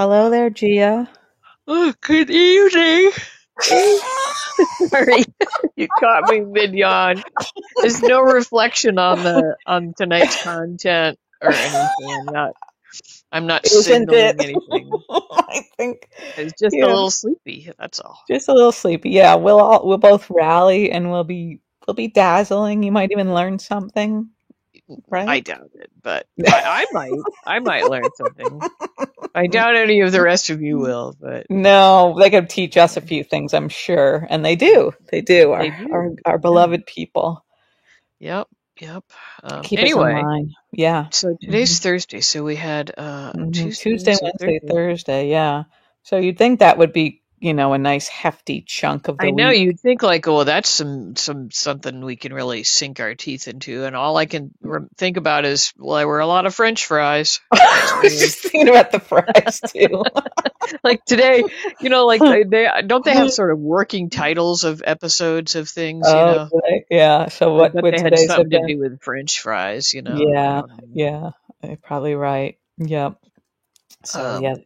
Hello there, Gia. Oh, good evening. Sorry, you caught me mid-yawn. There's no reflection on tonight's content or anything. I'm not Isn't it? signaling anything. I think, It's just a yeah, little sleepy, that's all. just a little sleepy. Yeah, we'll both rally and we'll be dazzling. You might even learn something, I right? doubt it, but I might learn something. I doubt any of the rest of you will, but No, they could teach us a few things, I'm sure, and they do. They do. they Our do. our, our Yeah. beloved people Yep. Yep. keep us in Anyway, line. Yeah. so hmm today's Thursday, so we had Tuesday, Tuesday, Wednesday, Wednesday, Thursday. Thursday. Yeah. So you'd think that would be, a nice hefty chunk of I the know week. you'd think like, oh, that's something we can really sink our teeth into, and all I can think about is, well, I were a lot of French fries. I was just thinking about the fries too. Like today, like they don't they have sort of working titles of episodes of things, Oh, right. Yeah. So I what bet would they had today's have something to been? do with French fries, I Yeah, don't know. yeah. You're probably right. Yep. So yeah, Um,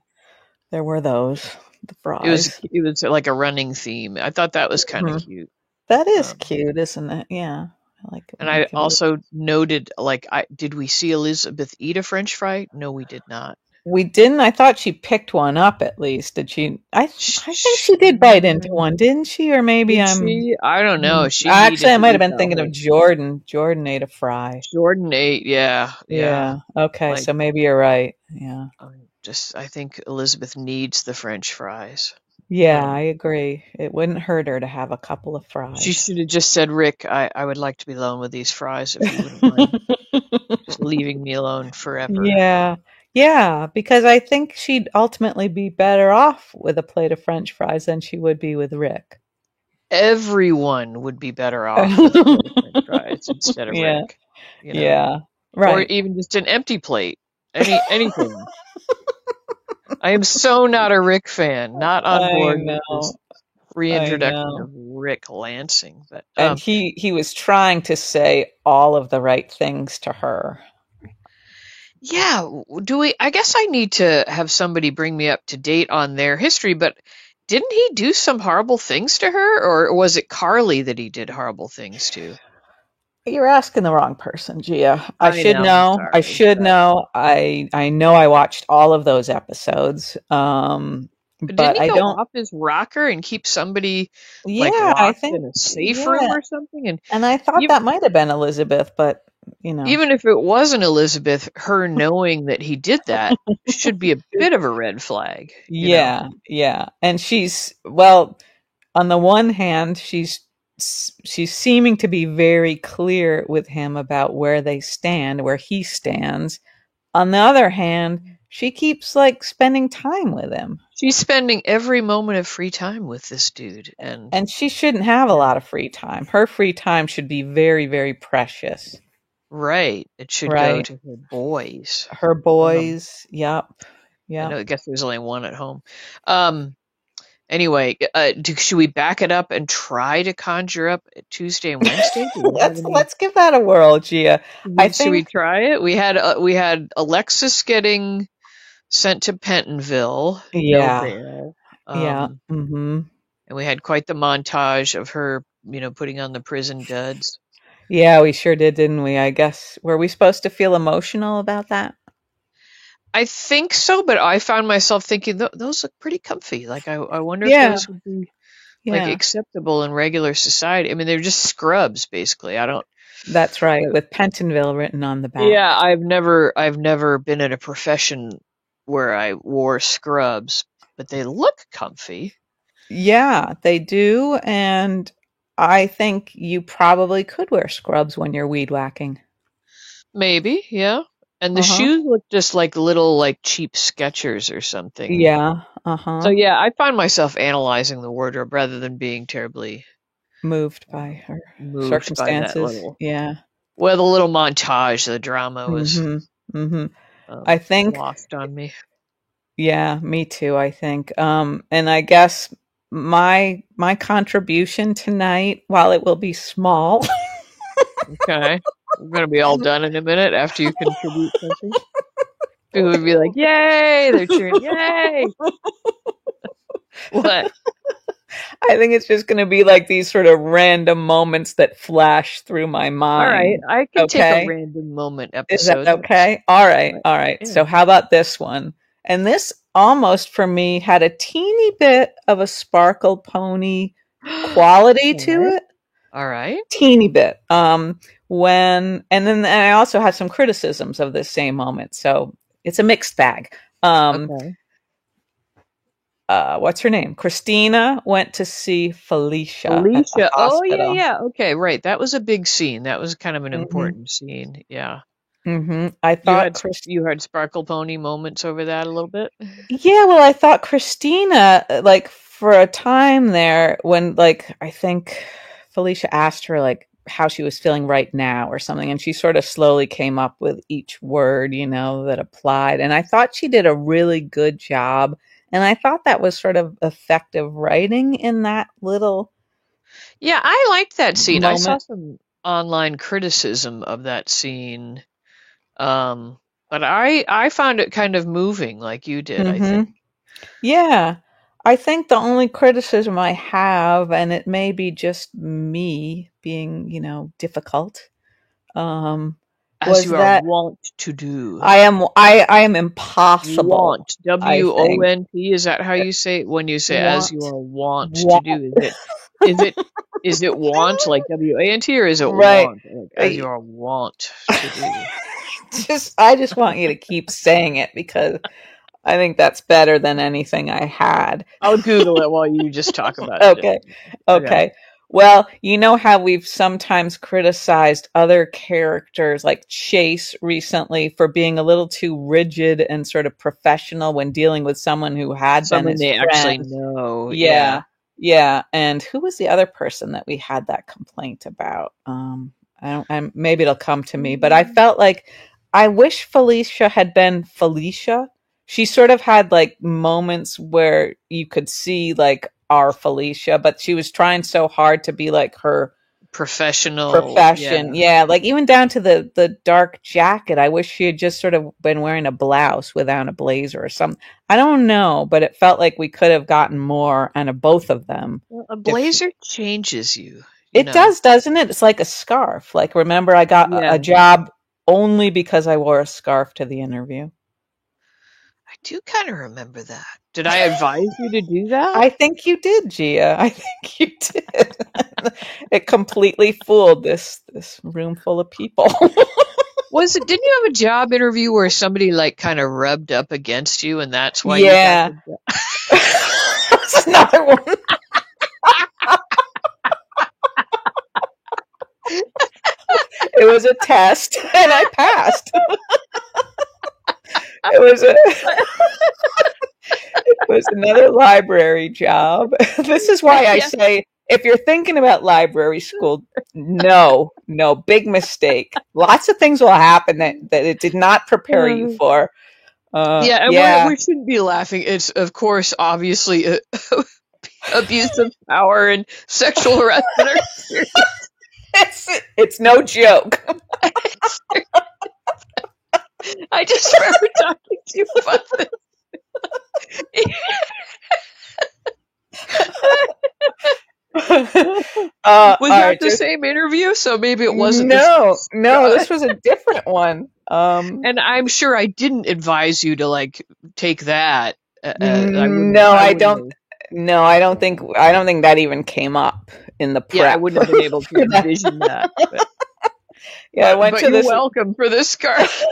there were those, the it was fries. it was like a running theme. I thought that was kind of Mhm. cute. That is Um, cute, isn't it? Yeah. I like it and when they I can be. also noted, like, did we see Elizabeth eat a French fry? No, we did not. We didn't. I thought she picked one up at least. Did she? I think Sh- she did bite into one, didn't she? Or maybe Did I'm. she? I don't know. She Actually, needed I to might have eat been that thinking of whole. Jordan. Jordan ate a fry. Jordan ate, yeah, yeah. Yeah. Okay. Like, So maybe you're right. Yeah. I think Elizabeth needs the French fries. Yeah, I Um, agree. It wouldn't hurt her to have a couple of she fries. should have just said, Rick, I would like to be alone with these fries if you wouldn't mind just leaving me alone forever. Yeah. Yeah, because I think she'd ultimately be better off with a plate of French fries than she would be with Rick. Everyone would be better off with a plate of French fries instead of Yeah. Rick, Yeah. or Right. even just an empty plate. Anything. I am so not a Rick fan. Not on I board with this know. I reintroduction know. of Rick Lansing. But And he was trying to say all of the right things to her. yeah, do we? I guess I need to have somebody bring me up to date on their history. But didn't he do some horrible things to her, or was it Carly that he did horrible things to? You're asking the wrong person, Gia. I I should know. I'm know. I sorry, should but know. I know I watched all of those episodes. didn't But he I go don't. off his rocker and keep somebody like Yeah, I locked think. in a safe room Yeah, or something? And and I thought even that might have been Elizabeth, but you know. even if it wasn't Elizabeth, her knowing that he did that should be a bit of a red flag. Yeah, yeah. And well, on the one hand, she's seeming to be very clear with him about where he stands. On the other hand, she keeps like spending time with him. She's spending every moment of free time with this dude, and And she shouldn't have a lot of free time. Her free time should be very, very precious. right, it should go Right? to her boys. Her Um, boys. Yep. I Yep. know. I guess there's only one at home. Um, anyway, should we back it up and try to conjure up Tuesday and Wednesday? Do we have any? Let's give that a whirl, Gia. I Should we think. try it? We had Alexis getting sent to Pentonville, no Yeah. bail. Yeah. And we had quite the montage of her, putting on the prison duds. Yeah, we sure did, didn't we? I guess. Were we supposed to feel emotional about that? I think so, but I found myself thinking those look pretty comfy. Like I wonder if Yeah. those would be like Yeah. acceptable in regular society. I mean, they're just scrubs, basically. I don't. That's right, with Pentonville written on the Yeah, back. I've never been in a profession where I wore scrubs, but they look comfy. Yeah, they do. And I think you probably could wear scrubs when you're weed whacking. Maybe, yeah. And the Uh-huh. shoes look just like little, like, cheap Skechers or something. Yeah. So Uh-huh. yeah, I find myself analyzing the wardrobe rather than being terribly Moved by um, her moved by that circumstances. little, Yeah. well, the little montage. The drama was Mm-hmm. Mm-hmm. I think, lost on me. yeah, me too, I think. And I guess my contribution tonight, while it will be small, Okay, we're gonna be all and done in a minute after you contribute something. People would be like, "Yay!" They're cheering, "Yay!" What? I think it's just going to be like these sort of random moments that flash through my All right, mind. I can take a Okay. random moment Is that episode. okay? All right. Right. All right. Yeah. So how about this one? And this almost for me had a teeny bit of a Sparkle Pony quality to Okay. it. All right. Teeny bit. And I also had some criticisms of this same moment. So it's a mixed bag. Okay. What's her name? Christina went to see Felicia at the Alicia. Oh, yeah, hospital. yeah. Okay, right. That was a big scene. That was kind of an Hmm. important scene. Yeah. I You thought had Sparkle Pony moments over that a little bit? yeah, well, I thought Christina, like for a time there, when like I think Felicia asked her like how she was feeling right now or something, and she sort of slowly came up with each word, that applied. And I thought she did a really good job. And I thought that was sort of effective writing in that little Yeah, I liked that scene. I saw moment. some online criticism of that scene. Um, but I found it kind of moving like you did, I Hmm. think. Yeah. I think the only criticism I have, and it may be just me being, difficult, um, As was you are that wont to do. I am impossible, Want. I think. WONT. Is that how you say it when you say as you Want, are wont to want, do? Is it is it want like WANT or is it right. want like as you I are wont to do? I just want you to keep saying it because I think that's better than anything I had. I'll Google it while you just talk about it. Okay. Okay. Okay. Well, you know how we've sometimes criticized other characters like Chase recently for being a little too rigid and sort of professional when dealing with someone who had been Someone his they actually friend. know. Yeah. Yeah. Yeah. And who was the other person that we had that complaint about? I don't, maybe it'll come to me, but I felt like I wish Felicia had been Felicia. She sort of had like moments where you could see like our Felicia, but she was trying so hard to be like her Professional. profession. Yeah. Yeah, like even down to the dark jacket. I wish she had just sort of been wearing a blouse without a blazer or something. I don't know, but it felt like we could have gotten more out of both of them. Well, a If blazer changes you, you it know. does, doesn't it? It's like a scarf. Like remember, I got a Yeah. job only because I wore a scarf to the interview. I do kind of remember that. Did I advise you to do that? I think you did, Gia. I think you did. It completely fooled this room full of people. Didn't you have a job interview where somebody like kind of rubbed up against you and that's why you got Yeah. the job? That's another one. It was a test and I passed. It was another library job. This is why I Yeah. say if you're thinking about library school, no, big mistake. Lots of things will happen that it did not prepare you for. Yeah, and Yeah. we shouldn't be laughing. It's of course obviously abuse of power and sexual harassment. It's no joke. I just remember talking to you about this. Was that right, the same interview? So maybe it wasn't the no, God. this was a different one. And I'm sure I didn't advise you to like take that. I wouldn't. No, I I wouldn't don't. have. No, I don't think that even came up in the Yeah, I prep wouldn't have been able to for that. envision that. Yeah, I went But to you're this. welcome for this scarf.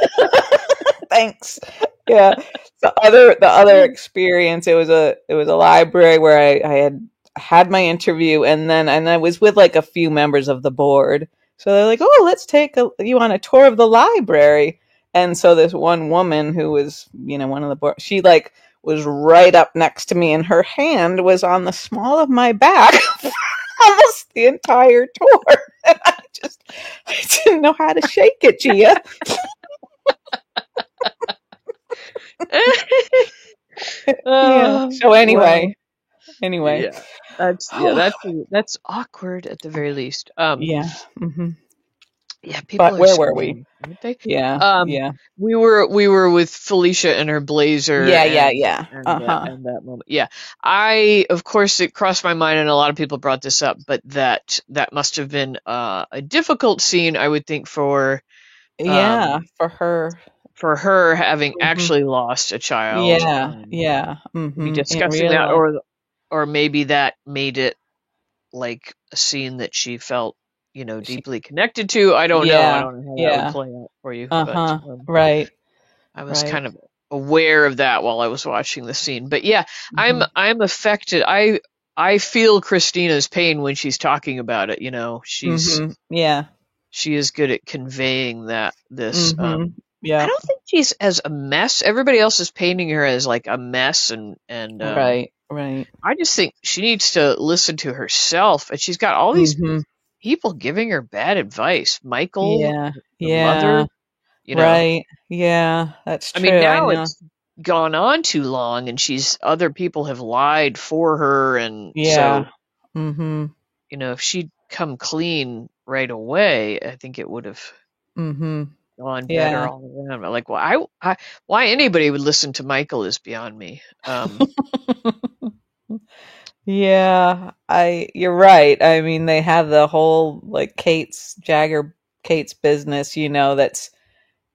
Thanks. Yeah, the other experience. It was a library where I had my interview, and I was with like a few members of the board. So they're like, "Oh, let's take you on a tour of the library." And so this one woman who was, one of the board, she like was right up next to me, and her hand was on the small of my back almost the entire tour. And I didn't know how to shake it, Gia. Yeah. So Well, anyway. yeah, that's awkward at the very least. Yeah. Hmm. Yeah, people But are where were we? scary, aren't they? Yeah, Um, yeah, we were with Felicia and her blazer yeah, yeah, yeah. and that moment. Yeah, I of course it crossed my mind, and a lot of people brought this up, but that must have been a difficult scene, I would think, Yeah, um for her. her having Hmm. actually lost a child. Yeah, yeah. To be In discussing real that, life. or maybe that made it like a scene that she felt, She, deeply connected to. I don't know. I yeah, don't know how that would yeah. play out for you, but Uh-huh. Right, I was right. kind of aware of that while I was watching the scene. But yeah, Hmm. I'm affected. I feel Christina's pain when she's talking about it. Hmm. Yeah. She is good at conveying that this. Hmm. I Yeah. don't think she's as a mess. Everybody else is painting her as like a mess, and Right, right. I just think she needs to listen to herself. And she's got all these Hmm. people giving her bad advice. Michael, Yeah, the mother, yeah. you know. Right. Yeah, that's I mean, true. I now know. it's gone on too long, and other people have lied for her, and Yeah. so, Hmm. if she'd come clean right away, I think it would have Hmm. gone better Yeah. all around. But like, why anybody would listen to Michael is beyond me. Yeah, you're right. I mean, they have the whole like Kate's business, that's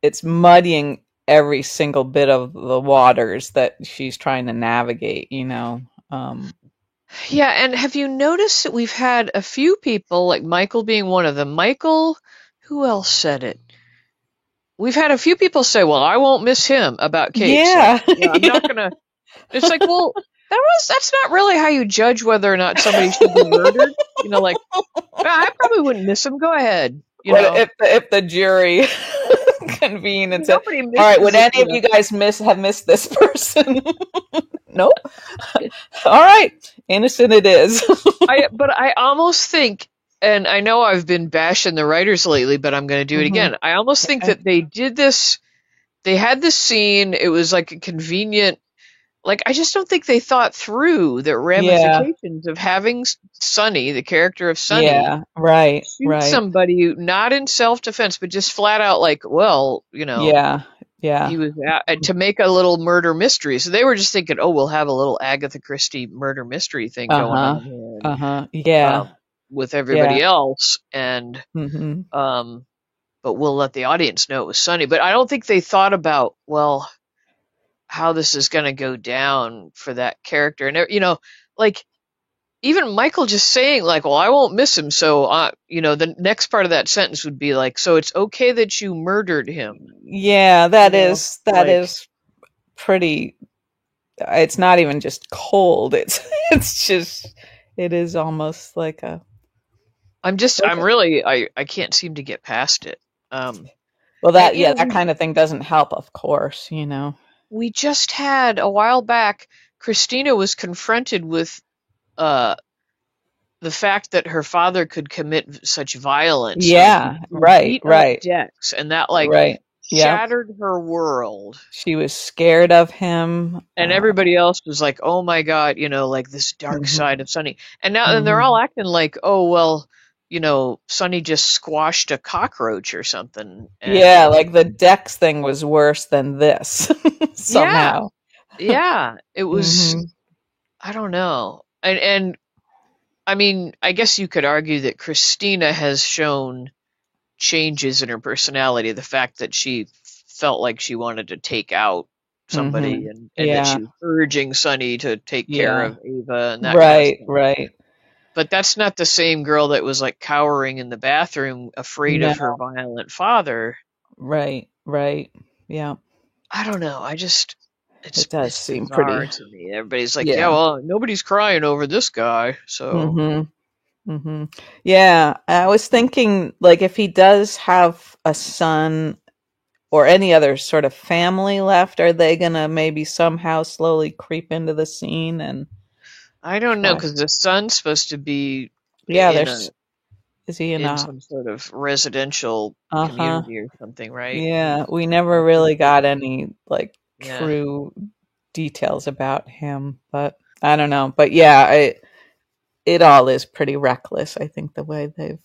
it's muddying every single bit of the waters that she's trying to navigate. Um Yeah, and have you noticed that we've had a few people, like Michael being one of them? Michael, who else said it? We've had a few people say, "Well, I won't miss him," about Kate. It's like, yeah. yeah, I'm not gonna. It's like, well, that's not really how you judge whether or not somebody should be murdered. Like, "Ah, I probably wouldn't miss him. Go ahead. What if the jury convene and said, Nobody "All right, misses would it. any of you guys have missed this person?" Nope. All right, innocent it is. But I almost think, and I know I've been bashing the writers lately, but I'm going to do it Hmm. again. I almost think Okay. that they did this. They had this scene. It was like a convenient. Like, I just don't think they thought through the Yeah. ramifications of having Sonny, the character of Sonny, Yeah. Right. shoot Right. somebody not in self-defense, but just flat out like, well, Yeah. he Yeah. was to make a little murder mystery. So they were just thinking, oh, we'll have a little Agatha Christie murder mystery thing going Uh-huh. on here, and Uh-huh. Yeah. with Yeah. everybody else, and Hmm. um, but we'll let the audience know it was Sonny. But I don't think they thought about, well, how this is going to go down for that character, and like even Michael just saying like, well, I won't miss him. So, the next part of that sentence would be like, so it's okay that you murdered him, Yeah, that is that like. is pretty. It's not even just cold. It's it's just it is almost like a I'm really, I can't seem to get past it. Um, well and that yeah, that kind of thing doesn't help, of course. we just had a while back, Christina was confronted with uh the fact that her father could commit such violence. Like Yeah, he right, beat up right, Dex, and that like right. Yep. shattered her world. She was scared of him. And everybody else was like, "Oh my God," like this dark side Mhm, of Sunny. And they're all mhm. acting like, "Oh well, Sunny just squashed a cockroach or something." And Yeah, like the Dex thing was worse than this yeah, somehow. yeah, it was. Hmm. I don't know. And I mean, I guess you could argue that Christina has shown changes in her personality. The fact that she felt like she wanted to take out somebody, Hmm. and that Yeah, she was urging Sunny to take care yeah. of Ava and that kind of Right, stuff. right. But that's not the same girl that was like cowering in the bathroom, afraid No, of her violent father. right, right. Yeah, I don't know. I just it does it's seem bizarre pretty. to me. Everybody's like, yeah, Yeah. well, nobody's crying over this guy, so. Hmm. Hmm. Yeah, I was thinking like if he does have a son or any other sort of family left, are they gonna maybe somehow slowly creep into the scene and I don't know, try? because the son's supposed to be Yeah, in there's is he in in a some sort of residential uh-huh. community or something, right? Yeah, we never really got any like Yeah. true details about him, but I don't know. But yeah, it all is pretty reckless, I think, the way they've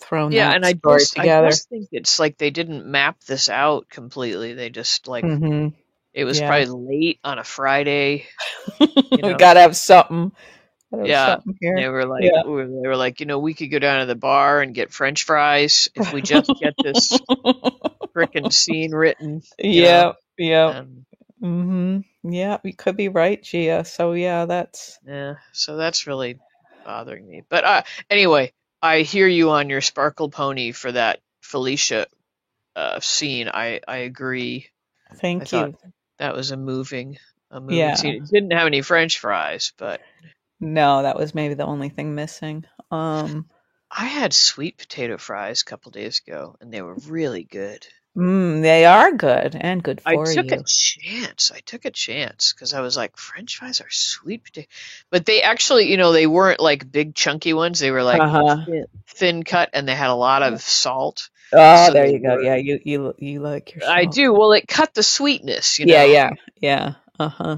thrown Yeah, that and I story just I together. just think it's like they didn't map this out completely. They just like Hmm. it was Yeah. probably late on a Friday, you We know. gotta have something. Gotta have Yeah. something They here. were like Yeah. they were like, we could go down to the bar and get French fries if we just get this frickin' scene written. Yeah. Yeah. And Yeah, you could be right, Gia. So yeah, that's yeah, so that's really bothering me. But anyway, I hear you on your sparkle pony for that Felicia scene. I agree. I thank thought you. that was a moving Yeah. scene. It didn't have any French fries, but No, that was maybe the only thing missing. I had sweet potato fries a couple days ago, and they were really good. They are good and good I for took a you. chance. I took a chance because I was like, French fries are sweet potato, but they actually, they weren't like big chunky ones. They were like Uh-huh. thin cut, and they had a lot of salt. Oh, So there they you go. were. Yeah, you like your I salt. do. Well, it cut the sweetness. Yeah, yeah, yeah. Uh-huh.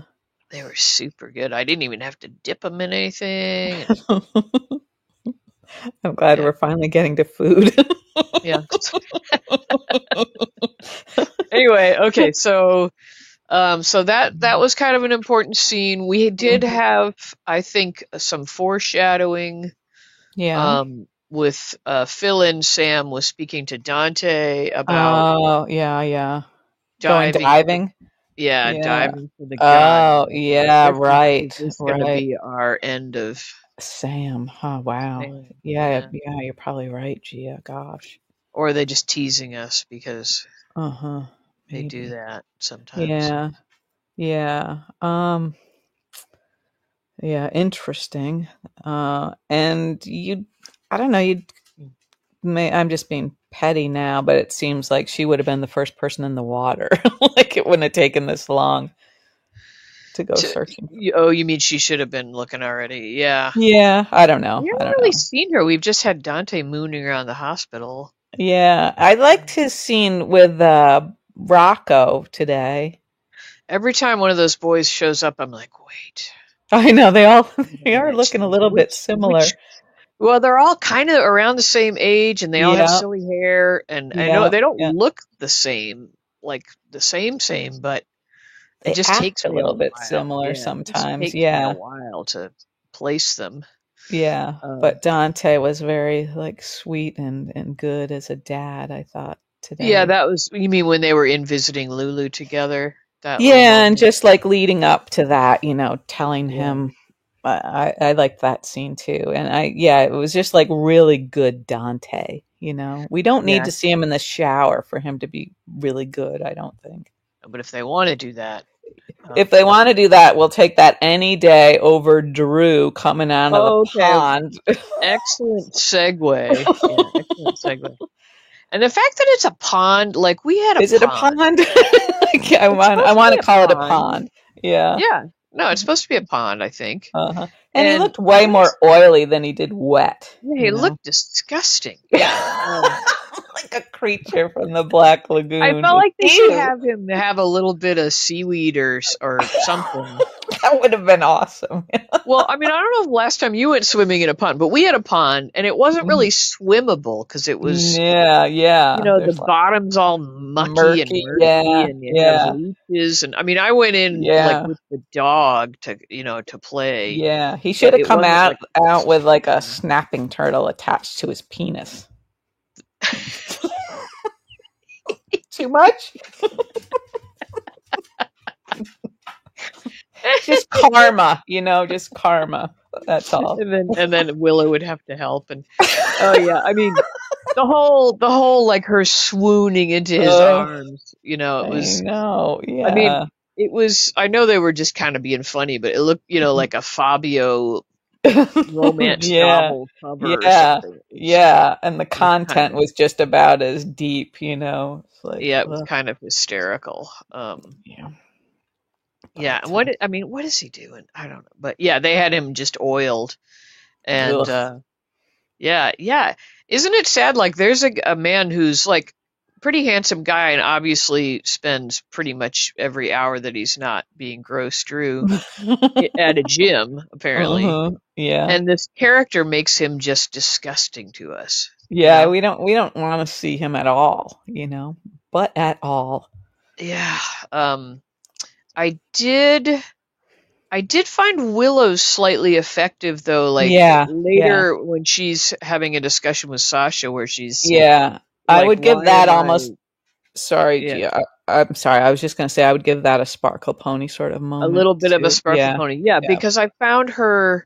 They were super good. I didn't even have to dip them in anything. And I'm glad yeah, we're finally getting to food. yeah. Anyway, okay, so that was kind of an important scene. We did Mhm. have, I think, some foreshadowing Yeah. with Phil and Sam was speaking to Dante about Oh, yeah, yeah. Going diving, diving? yeah, Yeah. diving for the gun. Oh, Like, yeah, right. is this going to Right. be our end of Sam. Oh, wow. Sam? Yeah, Yeah, yeah, you're probably right, Gia. Gosh. or are they just teasing us because Uh-huh. they do Maybe. that sometimes? Yeah. Yeah. Yeah, interesting. And I don't know, I'm just being petty now, but it seems like she would have been the first person in the water. Like it wouldn't have taken this long to go To, searching. oh, you mean she should have been looking already? Yeah. Yeah, I don't know. We I haven't don't really know. seen her. We've just had Dante mooning around the hospital. Yeah, I liked his scene with Rocco today. Every time one of those boys shows up, I'm like, wait I know a they are minute. looking a little bit similar. Well, they're all kind of around the same age and they all have Yeah, silly hair. And I know yeah, they don't yeah. look the same, like the same, but it They just act takes a me a little bit while. similar Yeah, it just sometimes. takes me a Yeah, while to place them. yeah. Um, But Dante was very like sweet and good as a dad, I thought yeah, today. that was, you mean when they were in visiting Lulu together? That little Yeah, and moment? just like leading up to that, telling Yeah. him I liked that scene too. And yeah, it was just like really good Dante, We don't need Yeah. to see him in the shower for him to be really good, I don't think. But if they want to do that, If um, they want to do that, we'll take that any day over Drew coming out of the okay, pond. excellent segue. Yeah, excellent segue. And the fact that it's a pond, like we had a Is it a pond. pond? I It's want I supposed to want be to a call it a pond. pond. Yeah. Yeah. No, it's supposed to be a pond, I think. Uh-huh. And he And looked way what more is, oily than he did wet, yeah, it looked disgusting. Yeah. like a creature from the Black I Lagoon. felt like they should Ew. have him have a little bit of seaweed or something. That would have been awesome. Well, I mean, I don't know if last time you went swimming in a pond, but we had a pond and it wasn't really swimmable because it was, Yeah, yeah. the There's like bottom's all mucky and murky. murky Yeah, and you have yeah, leeches. And I mean, I went in like yeah, with the dog to play, yeah. He should but have it come wasn't out like, out with like a snapping turtle attached to his penis. Too much? Just karma, just karma. That's all. and then Willow would have to help. And oh yeah, I mean, the whole like her swooning into his Oh, arms, it I was, know. I mean, Yeah. it was, I know they were just kind of being funny, but it looked, like a Fabio romance Yeah. novel cover or Yeah. something. Yeah. And the It was kind content of, was just about as deep. It's like, yeah, it was ugh, kind of hysterical. yeah. Yeah, and But what is he doing? I don't know, but yeah, they had him just oiled, and ugh. yeah, yeah. Isn't it sad? Like, there's a man who's like pretty handsome guy and obviously spends pretty much every hour that he's not being gross Drew at a gym, apparently. Uh-huh. Yeah. And this character makes him just disgusting to us, you Yeah, know? we don't want to see him at all, but at all. Yeah. I did I did find Willow slightly effective though, like Yeah, yeah. later when she's having a discussion with Sasha where she's Yeah. I like, would why give that am I almost sorry, yeah, Gia. I'm sorry. I was just going to say I would give that a Sparkle Pony sort of a moment little bit of a too. sparkle Yeah. pony. Yeah, Yeah. because I found her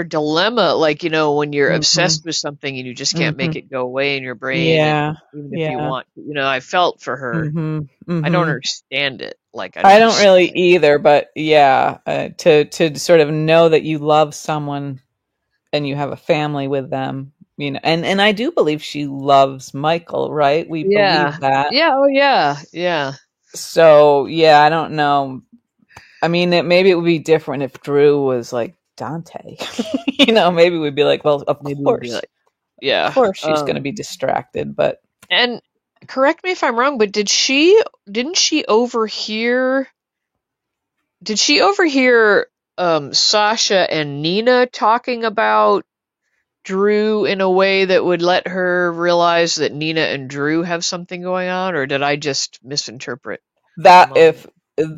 dilemma, like, when you're Mhm. obsessed with something and you just can't make Mhm. it go away in your brain, and Yeah. even if you Yeah. want to, I felt for her. Mhm. I don't Mhm. understand it. Like, I don't I don't really understand. either, but yeah, to sort of know that you love someone and you have a family with them, and I do believe she loves Michael, right? We Yeah. believe that. Yeah. Oh, yeah. Yeah. So yeah, I don't know. I mean, maybe it would be different if Drew was like Dante. Maybe we'd be like, well, Maybe we'd be like, of yeah. course she's going to be distracted, but And correct me if I'm wrong, but didn't she overhear, Sasha and Nina talking about Drew in a way that would let her realize that Nina and Drew have something going on, or did I just misinterpret the that moment? if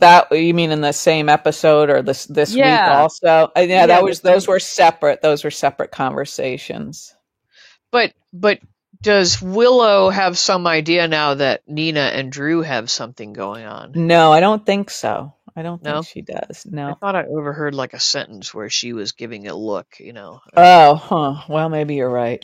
that you mean in the same episode or this week Yeah, also? Yeah, yeah, those were separate. Those were separate conversations. but does Willow have some idea now that Nina and Drew have something going on? No, I don't think so. I don't think No? she does. I No. thought I overheard like a sentence where she was giving a look. Oh, huh. Well, maybe you're right.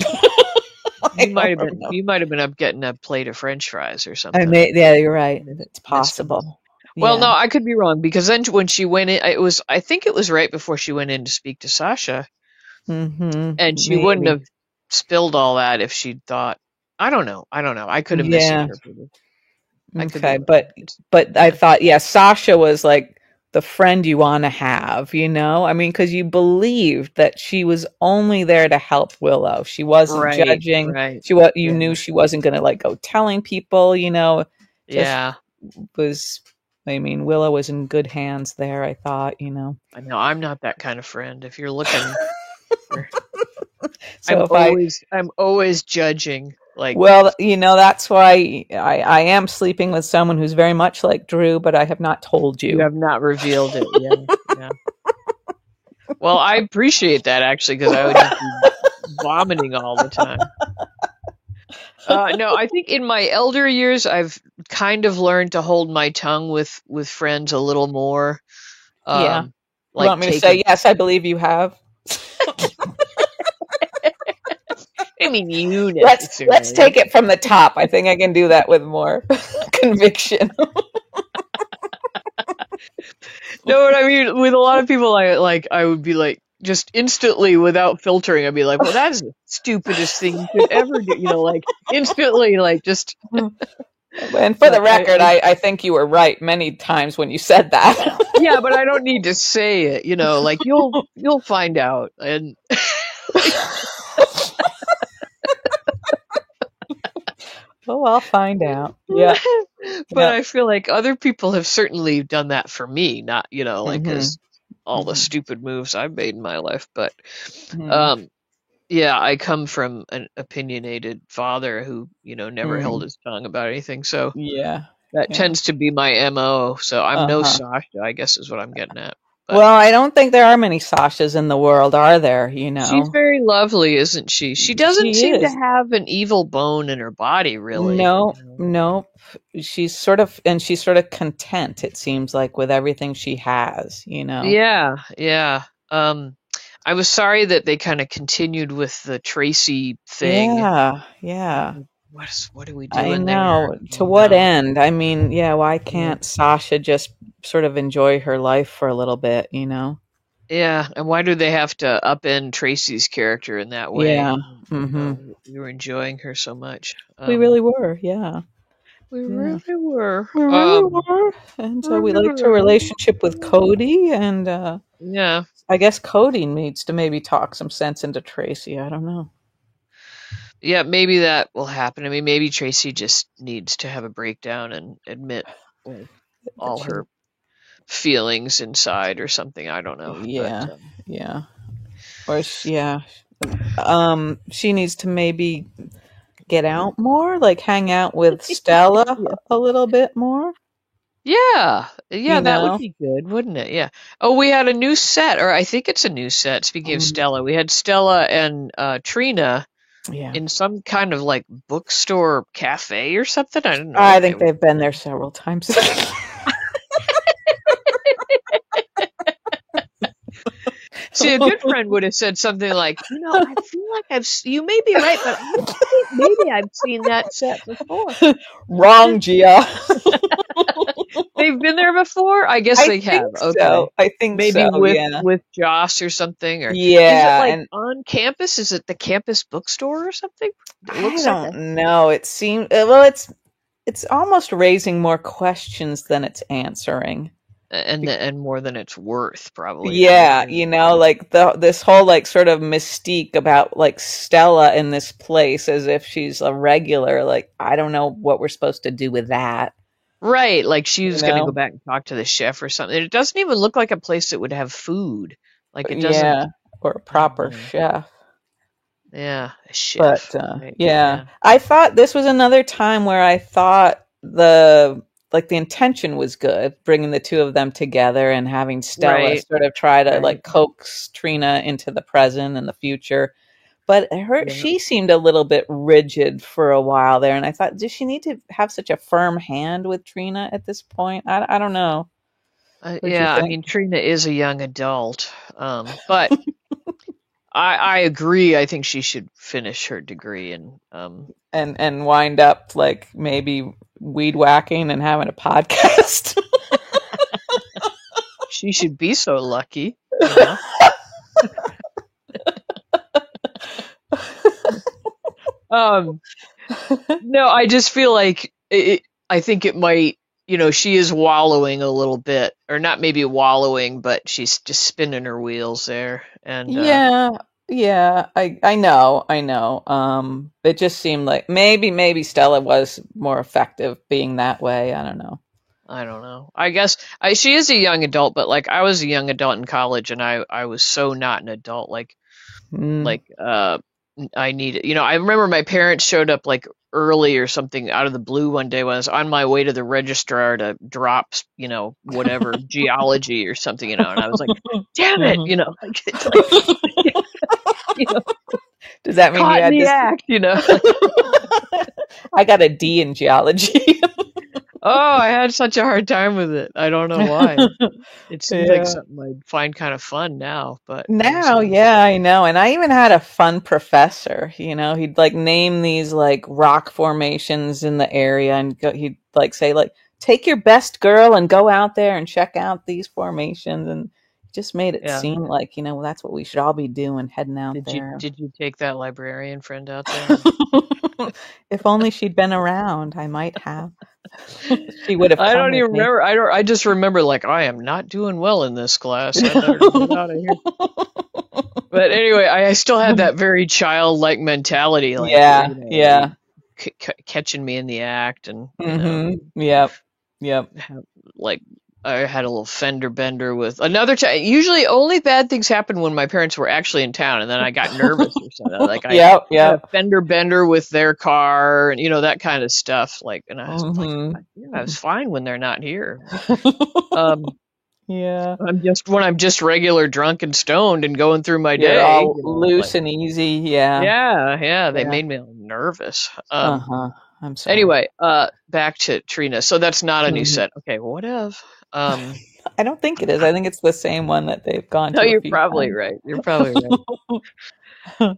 I You might don't have been know. you might have been up getting a plate of French fries or I something. may, yeah, you're right. It's Missed them. possible. Well, no, Yeah. I could be wrong because then when she went in, I think it was right before she went in to speak to Sasha, and she wouldn't Maybe. have spilled all that if she'd thought. I don't know. I don't know. I could have Yeah. misinterpreted. I could be Okay. wrong. But I Yeah. thought, yeah, Sasha was like the friend you want to have, I mean, because you believed that she was only there to help Willow. She wasn't Right. judging. Right. You Yeah. knew she wasn't going to like go telling people, just Yeah. was, I mean, Willow was in good hands there, I thought. I know. I'm not that kind of friend. If you're looking for, So if I I'm always judging. Like Well, that's why I am sleeping with someone who's very much like Drew, but I have not told you you. have not revealed it. Yeah. Yeah. Well, I appreciate that actually because I would just be vomiting all the time. No, I think in my elder years, I've kind of learned to hold my tongue with friends a little more. Yeah. Um, You like want me to say, taking. yes, I believe you have? I mean, you Let's necessarily. take it from the top. I think I can do that with more conviction. No, what I mean with a lot of people, I would be like just instantly without filtering. I'd be like, "Well, that is the stupidest thing you could ever do." Like instantly, like just. And for the But record, I think you were right many times when you said that. yeah, but I don't need to say it. Like you'll find out, and Oh, I'll find out. Yeah. but Yeah. I feel like other people have certainly done that for me, not, like Hmm. as all the Hmm. stupid moves I've made in my life, but Hmm. um yeah, I come from an opinionated father who, never held Hmm. his tongue about anything, so Yeah. that Yeah. tends to be my MO. So I'm no Uh-huh. Sasha, I guess is what I'm getting at. But Well, I don't think there are many Sashas in the world, are there? she's very lovely, isn't she? She doesn't She seem to is. have an evil bone in her body, really. No, no. She's sort of content, it seems like, with everything she has. Yeah, yeah. I was sorry that they kind of continued with the Tracy thing. Yeah, yeah. What are we I doing there? know. To what end? I mean, yeah, why Yeah. can't Sasha just sort of enjoy her life for a little bit? Yeah, and why do they have to upend Tracy's character in that way? Yeah. Hmm. We were enjoying her so much. We really were, yeah. We Yeah. really were. We really were. And we liked her relationship with Cody, and Yeah. I guess Cody needs to maybe talk some sense into Tracy. I don't know. yeah, maybe that will happen. I mean, maybe Tracy just needs to have a breakdown and admit like That all she, her feelings inside or something. I don't know, but yeah, yeah, yeah. She needs to maybe get out more, like hang out with Stella yeah, a little bit more. yeah, yeah, You that would know. be good, wouldn't it? Yeah. Oh, we had a new set, or I think it's a new set. Speaking of Mm, Stella, we had Stella and Trina yeah, in some kind of like bookstore cafe or something. I don't know I what they think were they've been there doing. several times. See, a good friend would have said something like, I feel like you may be right, but I think maybe I've seen that set before. Wrong, Gia. They've been there before? I guess I they have. think Okay. so. I think Maybe so. with Yeah, with Joss or something, or is it yeah, like and on campus? Is it the campus bookstore or something? It I looks like a don't know. It seems well. It's almost raising more questions than it's answering. and more than it's worth, probably, right? Yeah, like this whole like sort of mystique about like Stella in this place as if she's a regular. Like I don't know what we're supposed to do with that. Right, like she You was gonna go know? back and talk to the chef or something. It doesn't even look like a place that would have food. Like it doesn't. Yeah, or a I don't proper know. chef. Yeah, a But chef. Right. yeah, Yeah. I thought this was another time where I thought the intention was good, bringing the two of them together and having Stella Right. sort of try to Right. like coax Trina into the present and the future. But Yeah. she seemed a little bit rigid for a while there, and I thought, does she need to have such a firm hand with Trina at this point? I don't know. What'd you Yeah. I think? mean, Trina is a young adult, but I agree. I think she should finish her degree and And wind up like maybe weed whacking and having a podcast. she should be so lucky. You know. Um. No, I just feel like I think it might. She is wallowing a little bit, or not maybe wallowing, but she's just spinning her wheels there, and Yeah, yeah, I know. It just seemed like maybe Stella was more effective being that way. I don't know. I don't know. I guess she is a young adult, but like I was a young adult in college, and I was so not an adult. Mm. Like I needed. I remember my parents showed up like early or something out of the blue one day when I was on my way to the registrar to drop, whatever geology or something, and I was like, damn it, Mhm. like it's like you know, Does that mean you caught in had the this? act, like. I got a D in geology. Oh, I had such a hard time with it. I don't know why. It seems like Yeah. something I'd find kind of fun now, but it was Now, yeah, I know. And I even had a fun professor, he'd like name these like rock formations in the area and he'd like say like take your best girl and go out there and check out these formations and just made it yeah. seem like, that's what we should all be doing, heading out Did you there. did you take that librarian friend out there? If only she'd been around, I might have. She would have I come don't with even me. remember. I just remember like I am not doing well in this class. I better get out of here. But anyway, I still had that very childlike mentality, like Yeah, yeah. catching me in the act, and Yep. Yep. like I had a little fender bender with another. Usually, only bad things happen when my parents were actually in town, and then I got nervous or something. Like I Yep, had a yep. fender bender with their car, and that kind of stuff. Like, and I was like, Mhm. I was fine when they're not here. Um, Yeah. when I'm just regular drunk and stoned and going through my You're day, all loose like and easy. Yeah. yeah, they Yeah. made me nervous. Uh-huh. I'm sorry. Anyway, back to Trina. So that's not a new Mhm. set. Okay, what if? I don't think it is. I think it's the same one that they've gone No, to a you're few probably times. right. You're probably right.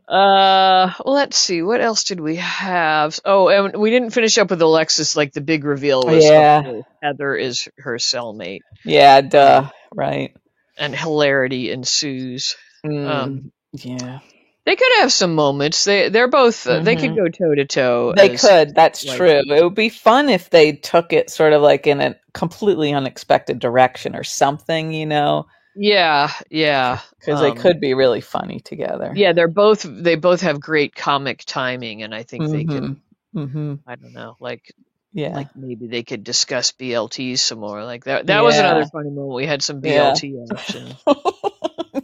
Well, let's see. What else did we have? Oh, and we didn't finish up with Alexis. Like the big reveal was, of Yeah. course, Heather is her cellmate, Yeah, um, duh. Right. and hilarity ensues. Mm. Um, Yeah. they could have some moments. They're both. They could Mhm. go toe to toe They as could. That's like true. It would be fun if they took it sort of like in a completely unexpected direction or something. Yeah, yeah. because they could be really funny together. Yeah, they both have great comic timing, and I think they could, Mm-hmm. Mm-hmm. I don't know, Yeah. like maybe they could discuss BLTs some more. Like that was another Yeah. funny moment. We had some Yeah. BLT action.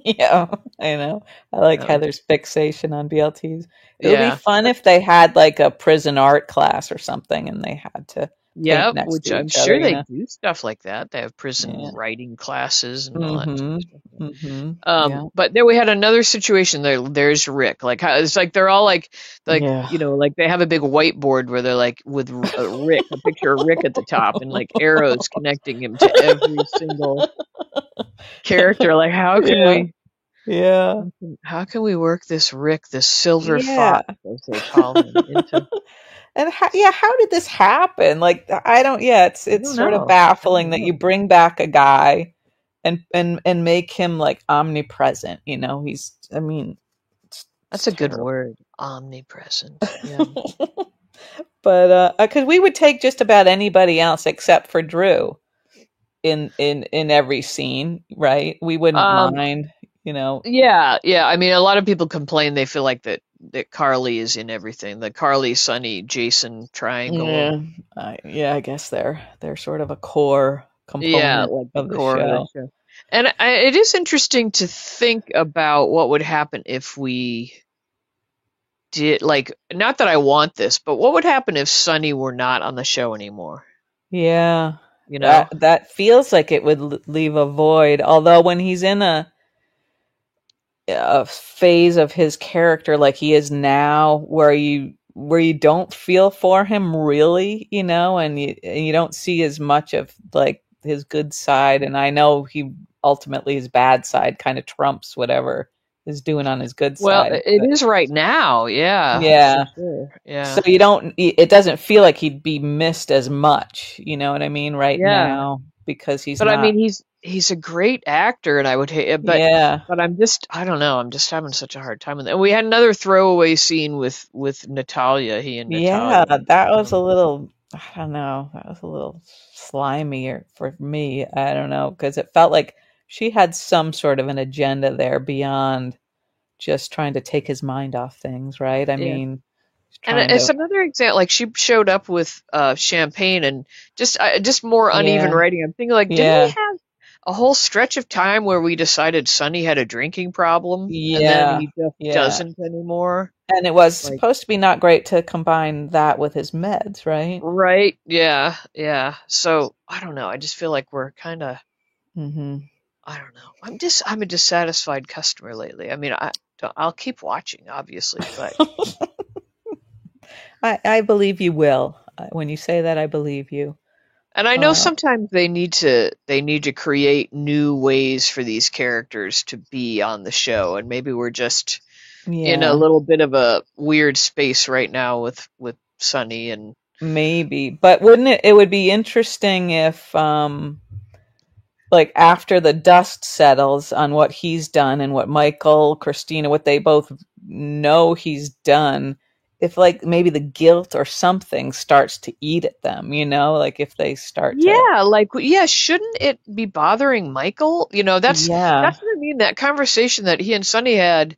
Yeah, I know. I like That was, Heather's fixation on BLTs. It would be yeah. fun if they had like a prison art class or something and they had to paint Yep, next to which I'm each other, sure you they know? do stuff like that. They have prison Yeah. writing classes and all that sort of Mm-hmm. stuff. Yeah. Mm-hmm. Yeah. But then we had another situation there. There's Rick. Like how it's like they're all like Yeah. like they have a big whiteboard where they're like with Rick, a picture of Rick at the top, and like arrows connecting him to every single character. Like Yeah. Yeah. how can we work this Rick, this silver Yeah. fox, as they call him, into And how did this happen? Like I don't yeah, I it's don't sort of know. I baffling don't that you know. bring back a guy and make him like omnipresent, you know? He's I mean, it's That's a good terrible. word. Omnipresent. Yeah. But because we would take just about anybody else except for Drew in every scene, right? We wouldn't Um, mind, you know. yeah, yeah. I mean, a lot of people complain they feel like that Carly is in everything. The Carly, Sunny, Jason triangle. Yeah, yeah. I guess they're sort of a core Yeah, component like the of the core of the show. show. And it is interesting to think about what would happen if we did like not that I want this, but what would happen if Sunny were not on the show anymore? Yeah, You know? that feels like it would leave a void. Although when he's in a phase of his character like he is now, where you don't feel for him really, you know, and you don't see as much of like his good side. And I know he ultimately his bad side kind of trumps whatever is doing on his good Well, side. it But is right now. Yeah, for yeah, sure. so Yeah. you don't. It doesn't feel like he'd be missed as much. You know what I mean? Right Yeah. now because he's But I not. mean, he's a great actor, and I would hate, Yeah. but I don't know, I'm just having such a hard time with it. And we had another throwaway scene with Natalia, he and Yeah, Natalia. that was a Um, little, I don't know, that was a little slimy for me. I don't know, because it felt like she had some sort of an agenda there beyond just trying to take his mind off things, right? I yeah, mean, and trying it's to, another example. Like she showed up with champagne and just more uneven yeah, writing. I'm thinking like, didn't we yeah, have a whole stretch of time where we decided Sonny had a drinking problem, and then yeah, he just yeah. doesn't anymore? And it was Like, supposed to be not great to combine that with his meds, right? right? Yeah, yeah. So I don't know. I just feel like we're kind of Hmm. I don't know. I'm a dissatisfied customer lately. I mean, I'll keep watching, obviously, but I believe you will. When you say that, I believe you. and I know Uh, sometimes they need to create new ways for these characters to be on the show, and maybe we're just in a yeah. little bit of a weird space right now with Sunny and Maybe, but wouldn't it would be interesting if like after the dust settles on what he's done and what Michael, Christina, what they both know he's done, if like maybe the guilt or something starts to eat at them, you know, like if they start to yeah, like yeah, shouldn't it be bothering Michael? You know, yeah, that's what I mean. That conversation that he and Sunny had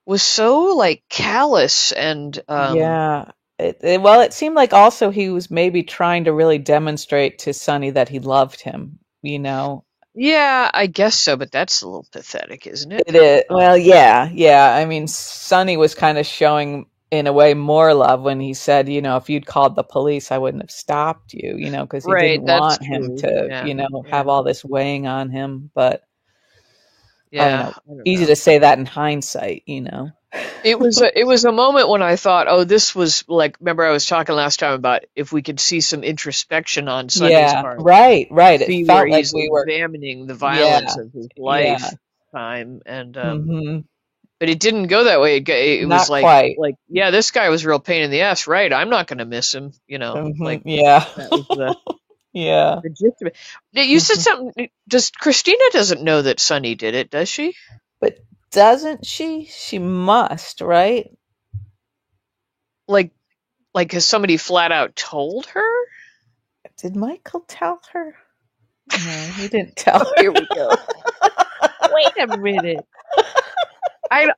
was so like callous and yeah. Well, it seemed like also he was maybe trying to really demonstrate to Sonny that he loved him, you know. yeah, I guess so, but that's a little pathetic, isn't it? It is. Well, yeah, yeah. I mean, Sonny was kind of showing, in a way, more love when he said, you know, if you'd called the police, I wouldn't have stopped you, you know, because he Right, didn't that's want him true. to, Yeah, you know, yeah, have all this weighing on him. But I don't yeah. know. I don't Easy know. to say that in hindsight, you know. It was a moment when I thought, oh, this was like. Remember, I was talking last time about if we could see some introspection on Sonny's Yeah, part, right, right. It see where felt like he's we were, examining the violence yeah, of his yeah. lifetime, and Hmm. but it didn't go that way. It was Not quite. like yeah, this guy was a real pain in the ass, right? I'm not going to miss him, you know. Hmm. Like Yeah, that was yeah. the gist of it. You said Hmm. something. Does Christina doesn't know that Sonny did it, does she? But doesn't she? She must, right? Like has somebody flat out told her? Did Michael tell her? No, he didn't tell Oh, here we go. wait a minute.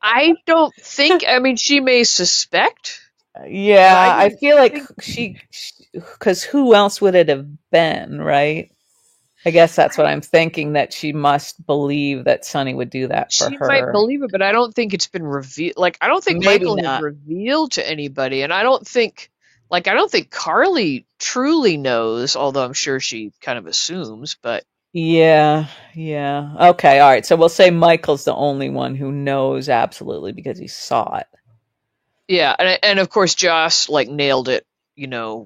I don't think. I mean, she may suspect, but I Yeah, I don't feel like think because who else would it have been, right? I guess that's what I'm thinking, that she must believe that Sonny would do that for she might her. believe it, but I don't think it's been revealed. Like, I don't think Maybe Michael has not. revealed to anybody, and I don't think Carly truly knows. Although I'm sure she kind of assumes, but Yeah, yeah. Okay, all right. So we'll say Michael's the only one who knows absolutely because he saw it. yeah, and of course Joss like nailed it.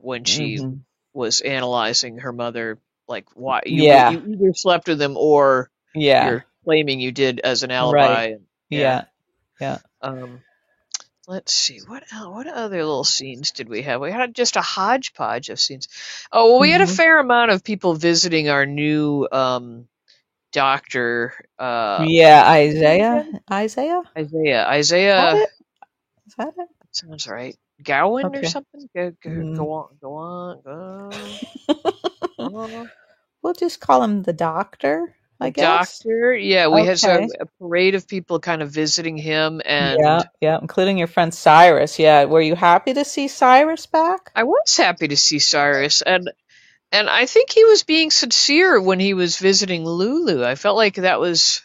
When she Hmm. was analyzing her mother, like why Yeah, you either slept with him or yeah. you're claiming you did as an Right. alibi. And yeah. Yeah, yeah. Um, let's see what other little scenes did we have? We had just a hodgepodge of scenes. Oh, well, we had a Hmm. fair amount of people visiting our new doctor. Yeah, What's his name Isaiah. again? Isaiah? Isaiah. Is that Isaiah. it? Is that it? Sounds right. Gowan or Okay. something. Go, go, Mm. go on. Go on. Go on. We'll just call him the doctor, The I guess. doctor. Yeah, we had Okay. a parade of people kind of visiting him, Yeah, and yeah, including your friend Cyrus. Yeah, were you happy to see Cyrus back? I was happy to see Cyrus, and I think he was being sincere when he was visiting Lulu. I felt like that was.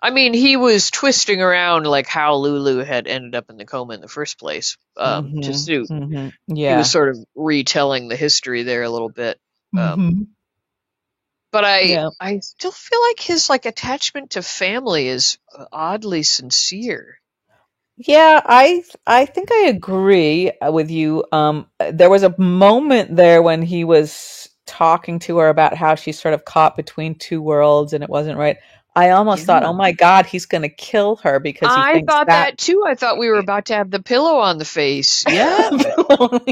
I mean, he was twisting around like how Lulu had ended up in the coma in the first place, to Mm-hmm. suit. Mm-hmm. He was Yeah. sort of retelling the history there a little bit. Um, Mm-hmm. but Yeah. I still feel like his like attachment to family is oddly sincere. Yeah, I think I agree with you. There was a moment there when he was talking to her about how she's sort of caught between two worlds and it wasn't right. I almost thought, Yeah. oh my God, he's going to kill her because he I thinks thought that. that too. I thought we were about to have the pillow on the face. Yeah.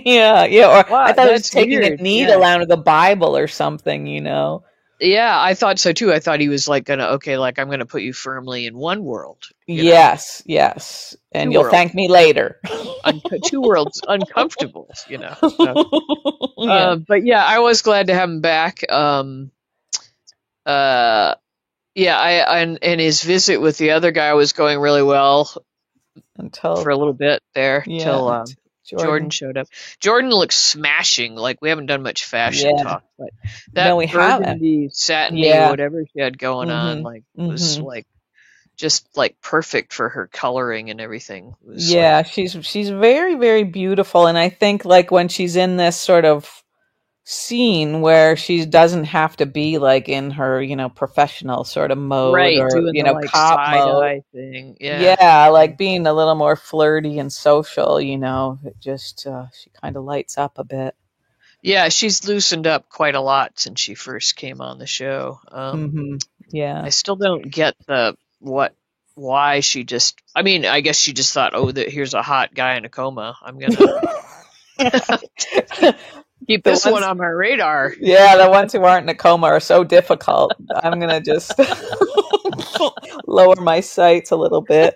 Yeah, yeah. Or I Wow, thought he was that's taking a weird. needle Yeah. out of the Bible or something, you know? Yeah, I thought so too. I thought he was like gonna, okay, like I'm gonna put you firmly in one world, Yes, yes. two And you'll worlds, thank me later. two worlds uncomfortables. So, Yeah. but yeah, I was glad to have him back. Uh, yeah, and his visit with the other guy was going really well for Until, a little bit there yeah, till Jordan Jordan. showed up. Jordan looks smashing. Like we haven't done much fashion Yeah. talk, but No, that we haven't. burgundy, satiny, Yeah. whatever she had going on, Mhm. like was Mhm. like just like perfect for her coloring and everything. It was like, Yeah, she's very, very beautiful, and I think like when she's in this sort of scene where she doesn't have to be like in her, professional sort of mode right, or, doing the like cop side mode. eye thing. Yeah. Yeah, Yeah. like being a little more flirty and social, it just she kind of lights up a bit. Yeah, she's loosened up quite a lot since she first came on the show. Hmm. I Yeah. still don't get why she just, I mean, I guess she just thought, oh, here's a hot guy in a coma. I'm gonna keep The this one ones, on my radar. yeah, the ones who aren't in a coma are so difficult. I'm gonna just lower my sights a little bit.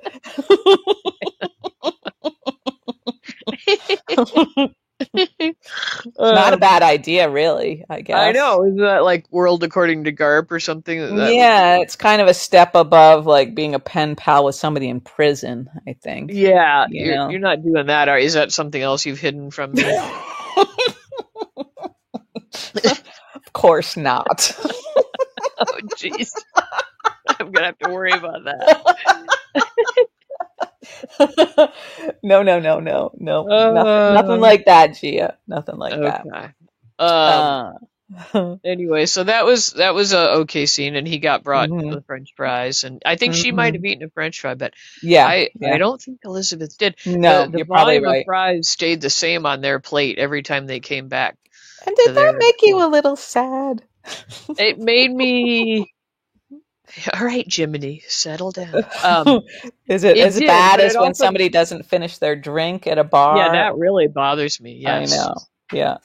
Not a Um, bad idea, really, I I guess. know, isn't that like World According to Garp or something? That would Yeah, be. it's kind of a step above like being a pen pal with somebody in prison, I think. Yeah, You you're know? not doing that. Is that something else you've hidden from me? Of course not. Oh, jeez, I'm gonna have to worry about that. No, no, no, no, no. Nothing Uh, like that, Gia. Nothing like that. okay. Um. Uh, Anyway, so that was a okay scene, and he got brought hmm. the French fries, and I think she might Hmm. have eaten a French fry, but Yeah, I yeah. don't think Elizabeth did. the No, The you're probably volume of right. fries stayed the same on their plate every time they came back And to did that their make you plate. a little sad? It made me, all right, Jiminy, settle down. Is it It as did, bad but it as when also, somebody doesn't finish their drink at a yeah, bar? that really bothers me. I Yes. know. Yeah.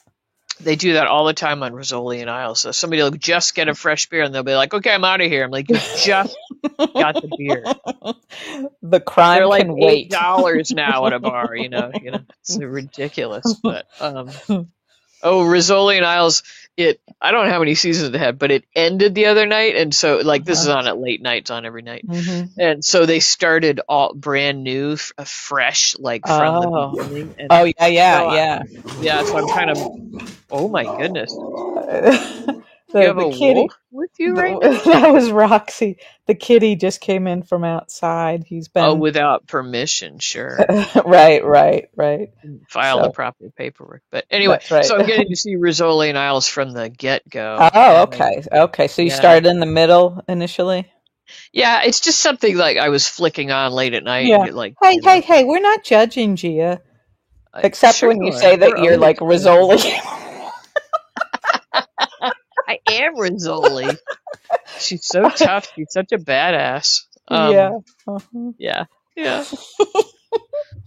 They do that all the time on Rizzoli and Isles. So somebody will just get a fresh beer and they'll be like, okay, I'm out of here. I'm like, you just got the beer. The They're crime like can eight wait. dollars now at a bar, it's ridiculous. But oh, Rizzoli and Isles, I don't know how many seasons it had, but it ended the other night, and so like this is Uh-huh. on at late nights on every night, Mm-hmm. and so they started all brand new, fresh, like from the Oh. beginning, and Oh yeah, yeah, so yeah. yeah, so I'm kind of, oh my goodness, you the have the a wolf kitty with you right now? that was Roxy. The kitty just came in from outside. He's Oh, been without permission, sure. right. File the So proper paperwork. But anyway, that's right. so I'm getting to see Rizzoli and Isles from the get-go, Oh, and okay. Okay. So you yeah. started in the middle initially? Yeah, it's just something like I was flicking on late at night and Yeah. get like, Hey, we're not judging Gia. Except sure when you you are. say that We're you're always like judging. Rizzoli. I am Rizzoli. She's so tough. She's such a badass. Yeah. Uh-huh. Yeah, yeah.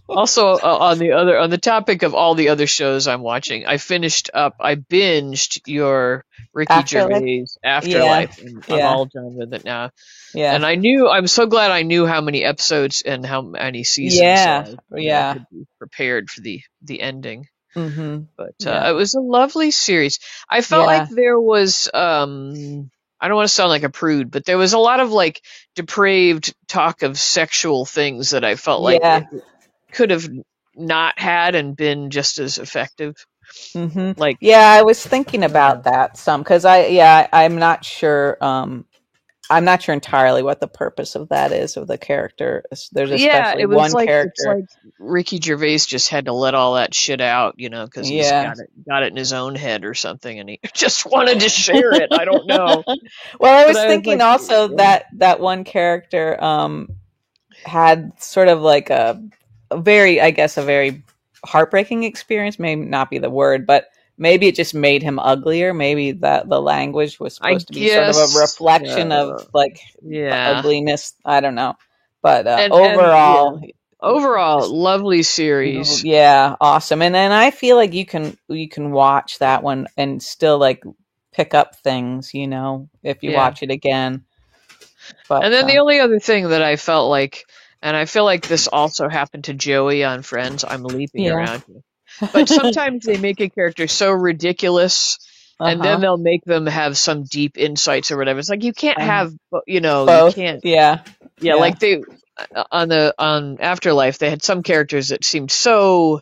Also, on the topic of all the other shows I'm watching, I binged your Ricky Afterlife? Gervais Yeah. Afterlife, and I'm Yeah. all done with it now. Yeah. And I'm so glad I knew how many episodes and how many seasons, so Yeah. I, Yeah. could be prepared for the ending. Mm-hmm. But Yeah. it was a lovely series. I felt like Yeah. there was, I don't want to sound like a prude, but there was a lot of like depraved talk of sexual things that I felt like Yeah. it could have not had and been just as effective. Mm-hmm. Like, Yeah, I was thinking I don't know. about that some because I'm not sure. I'm not sure entirely what the purpose of that is of the character. There's Yeah, especially one it's character. like Ricky Gervais just had to let all that shit out, because he's Yeah. got it in his own head or something, and he just wanted to share it. I don't know, Well, I but was I was thinking like, also yeah. that one character had sort of like a very, I guess, a very heartbreaking experience. Maybe not be the word, but maybe it just made him uglier. Maybe that the language was I supposed to be sort of a guess, reflection of like yeah, ugliness. I don't know, but and yeah, overall, overall, just lovely series. yeah, awesome. And then I feel like you can watch that one and still like pick up things, if you Yeah. watch it again. And But then the only other thing that I felt like, and I feel like this also happened to Joey on Friends. I'm leaping yeah, around here. But sometimes they make a character so ridiculous, uh and then huh, they'll make them have some deep insights or whatever. It's like you can't have, you both, can't. yeah, Yeah, yeah, like they on Afterlife, they had some characters that seemed so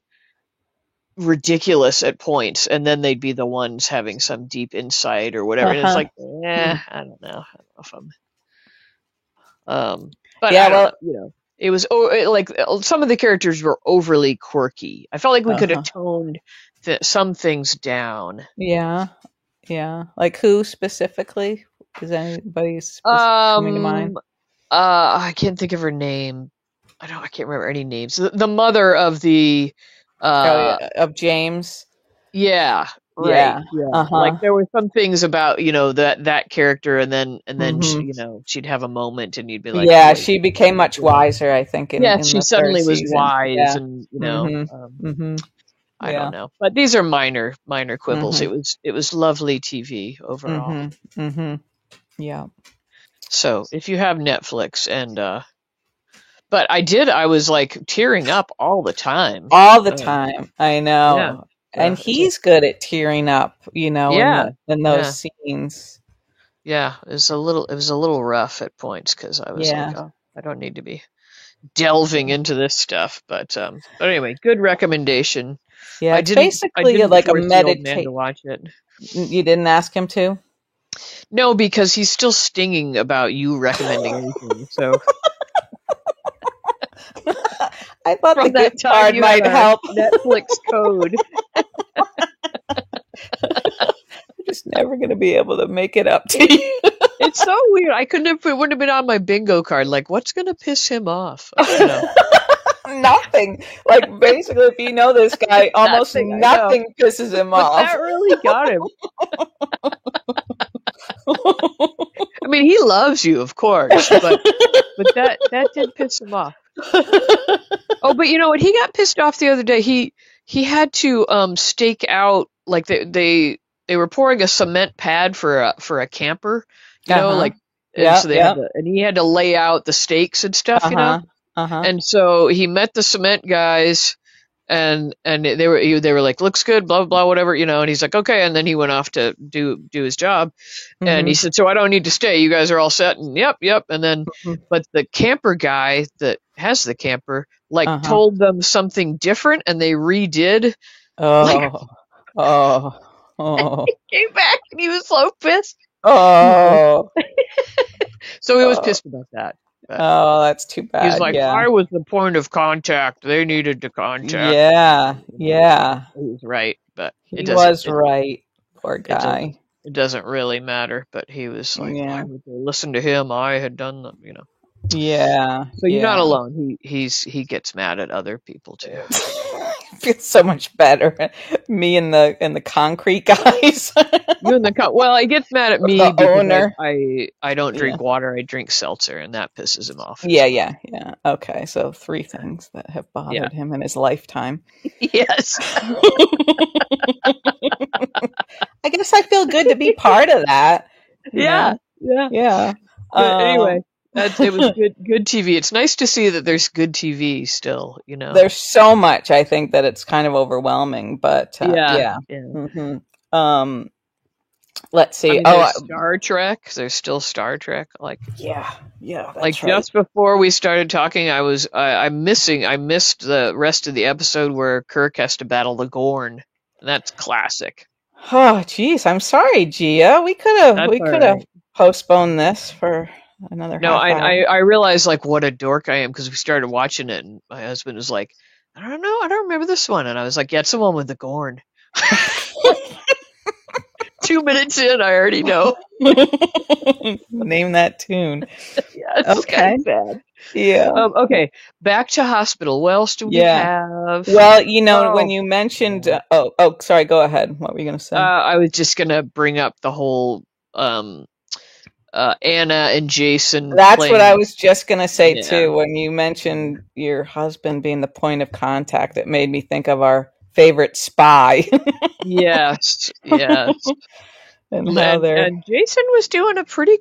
ridiculous at points, and then they'd be the ones having some deep insight or whatever. uh And it's huh. like, I don't know. I don't know if I'm but Yeah, I don't know. well, It was like some of the characters were overly quirky. I felt like we could have uh-huh. toned some things down. Yeah, yeah. Like who specifically? Is anybody coming to mind? Um, I can't think of her name. I can't remember any names. The mother of the, Oh uh, yeah, of James. yeah, right, Yeah. yeah. Like Uh-huh. there were some things about that character, and then Hmm. she'd have a moment, and you'd be like, Yeah, wait, she became much wiser, I think, yeah, in she the third suddenly was season. wise, Yeah. and Mhm. Mhm. I don't Yeah. know, but these are minor quibbles. Mhm. It was lovely TV overall. Mhm. Mhm. Yeah. So if you have Netflix and but I was like tearing up all the time. All the Um, time. I yeah, know. And it's he's good at tearing up, yeah, in those yeah, scenes. yeah. It was a little rough at points because I was like, Yeah. oh, I don't need to be delving into this stuff. But anyway, good recommendation. Yeah, it's I basically didn't like a force the old man to meditate. watch it. You didn't ask him to? No, because he's still stinging about you recommending anything. So I thought the from that gift time card you had might our help. Netflix code. I'm just never going to be able to make it up to you. It's so weird. It wouldn't have been on my bingo card. Like, what's gonna piss him off? I don't know. Nothing. Like, basically, if you know this guy, almost Nothing. I know, nothing pisses him but off. that really got him. I mean, he loves you, of course, but that did piss him off. Oh, but you know what? He got pissed off the other day. He had to stake out, like they were pouring a cement pad for a camper, Uh-huh. like, and Yeah, so yeah. he had to lay out the stakes and stuff, Uh-huh. Uh-huh. and so he met the cement guys, and they were like, looks good, blah blah blah, whatever, and he's like, okay, and then he went off to do his job, and he Mm-hmm. said, so I don't need to stay, you guys are all set, and yep, and then, but the camper guy that has the camper like Uh-huh. told them something different, and they redid, like, Oh. Oh. Oh. came back, and he was so pissed. Oh. So he was Oh. pissed about that. But Oh, that's too he's bad. like, Yeah. I was the point of contact. They needed to contact. Yeah. Yeah. He was right, but He was right. Poor it guy. doesn't really matter. But he was like, why Yeah. would they listen to him? I had done them. Yeah. So you're not Yeah. alone. He gets mad at other people too. Feels so much better. Me and the concrete guys. You and well, he gets mad at me The because owner. I don't Yeah. drink water. I drink seltzer, and that pisses him off. Yeah. Okay, so 3 things that have Yeah. bothered him in his lifetime. Yes. I guess I feel good to be part of that. Yeah. Yeah. But anyway, it was good TV. It's nice to see that there's good TV still. There's so much. I think that it's kind of overwhelming, but yeah. Yeah. Let's see. There's Star Trek. There's still Star Trek. Like, yeah. That's like right. just before we started talking, I missed the rest of the episode where Kirk has to battle the Gorn. And that's classic. Oh, geez. I'm sorry, Gia. We could have postponed this for another No, half hour. I realized like what a dork I am, because we started watching it and my husband was like, I don't know, I don't remember this one, and I was like, yeah, it's the one with the Gorn. 2 minutes in, I already know. Name that tune. Yeah, it's Okay. kind of bad. Yeah. Okay, back to hospital. What else do we have? Well, when you mentioned, sorry, go ahead. What were you going to say? I was just going to bring up the whole Anna and Jason. That's what I was just going to say, Yeah. too. When you mentioned your husband being the point of contact, it made me think of our favorite spy. Yes. And Jason was doing a pretty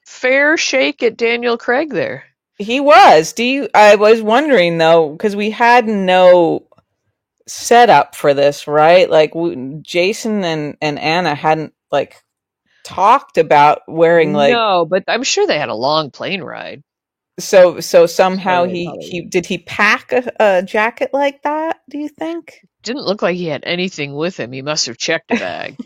fair shake at Daniel Craig there. He was. I was wondering, though, because we had no setup for this, right? Like Jason and Anna hadn't like talked about wearing like. No, but I'm sure they had a long plane ride. So somehow did he pack a jacket like that? Do you think? Didn't look like he had anything with him. He must have checked a bag.